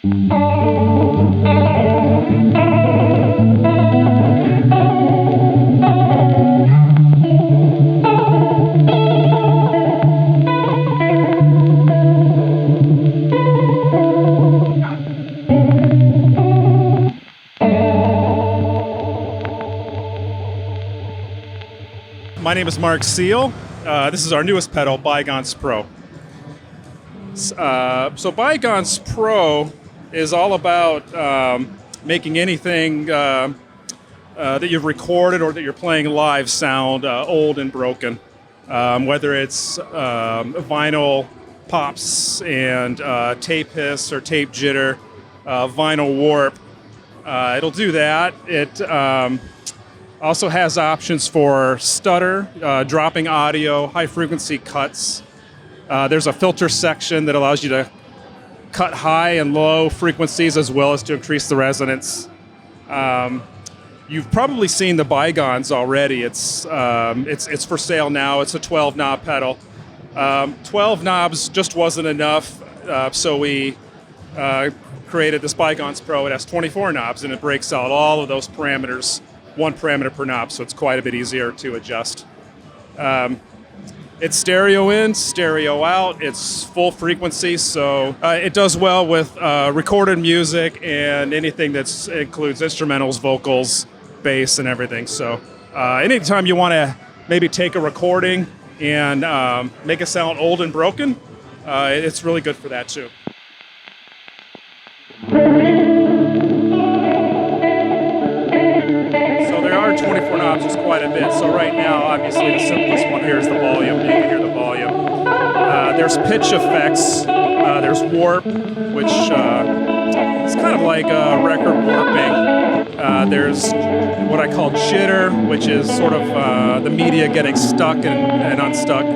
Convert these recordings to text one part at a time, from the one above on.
My name is Mark Seal. This is our newest pedal, Bygones Pro. So Bygones Pro is all about making anything that you've recorded or that you're playing live sound old and broken. Whether it's vinyl pops and tape hiss or tape jitter, vinyl warp, it'll do that. It also has options for stutter, dropping audio, high frequency cuts. There's a filter section that allows you to cut high and low frequencies as well as to increase the resonance. You've probably seen the Bygones already. It's for sale now. It's a 12 knob pedal. 12 knobs just wasn't enough, so we created this Bygones Pro. It has 24 knobs and it breaks out all of those parameters, one parameter per knob, so it's quite a bit easier to adjust. It's stereo in, stereo out, it's full frequency, so it does well with recorded music and anything that includes instrumentals, vocals, bass, and everything. So anytime you want to maybe take a recording and make it sound old and broken, it's really good for that too. There are 24 knobs, just quite a bit. So right now, obviously, the simplest one here is the volume. You can hear the volume. There's pitch effects. There's warp, which is kind of like record warping. There's what I call jitter, which is sort of the media getting stuck and unstuck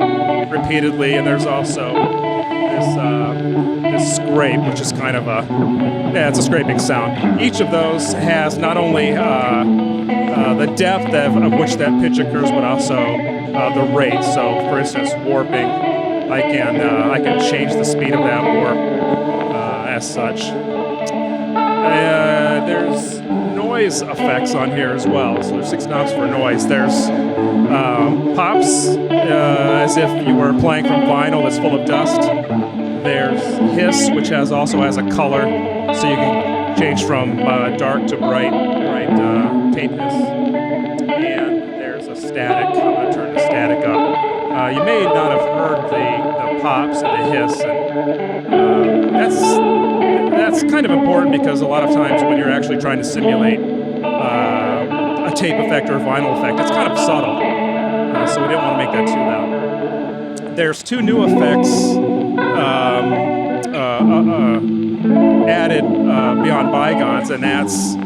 repeatedly. And there's also this scrape, which is kind of it's a scraping sound. Each of those has not only the depth of which that pitch occurs, but also the rate. So, for instance, warping, I can change the speed of that warp as such. There's noise effects on here as well. So there's 6 knobs for noise. There's pops, as if you were playing from vinyl that's full of dust. There's hiss, which also has a color, so you can change from dark to bright tape hiss. And there's a static. I'm going to turn the static up. You may not have heard the pops and the hiss, and that's kind of important because a lot of times when you're actually trying to simulate a tape effect or a vinyl effect, it's kind of subtle. So we didn't want to make that too loud. There's 2 new effects added beyond Bygones, and that's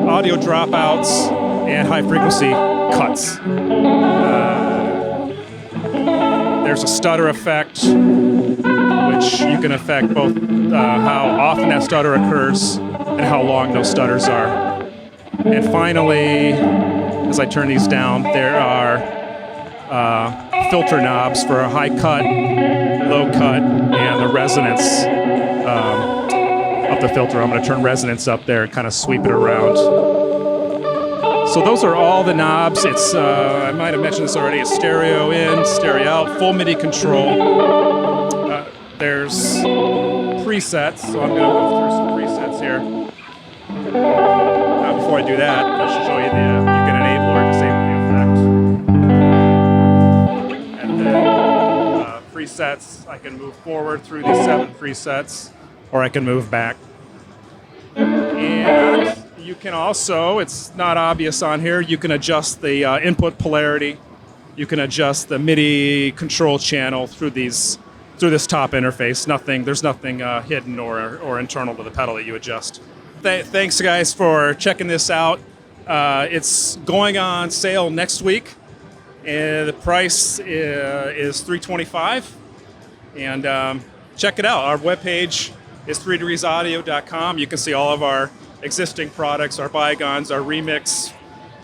audio dropouts and high frequency cuts. There's a stutter effect, which you can affect both how often that stutter occurs and how long those stutters are. And finally, as I turn these down, there are filter knobs for a high cut, low cut, and the resonance of the filter. I'm going to turn resonance up there and kind of sweep it around. So those are all the knobs. It's I might have mentioned this already. It's stereo in, stereo out, full MIDI control. There's presets, so I'm going to move through some presets here. Before I do that, I should show you you can enable or disable the effect. And then presets, I can move forward through these 7 presets, or I can move back. And you can also, it's not obvious on here, you can adjust the input polarity. You can adjust the MIDI control channel through this top interface. There's nothing hidden or internal to the pedal that you adjust. Thanks, guys, for checking this out. It's going on sale next week, and the price is $325. And check it out. Our webpage is 3degreesaudio.com. You can see all of our existing products, our Bygones, our Remix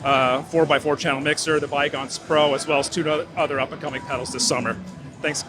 4x4 channel mixer, the Bygones Pro, as well as 2 other up-and-coming pedals this summer. Thanks.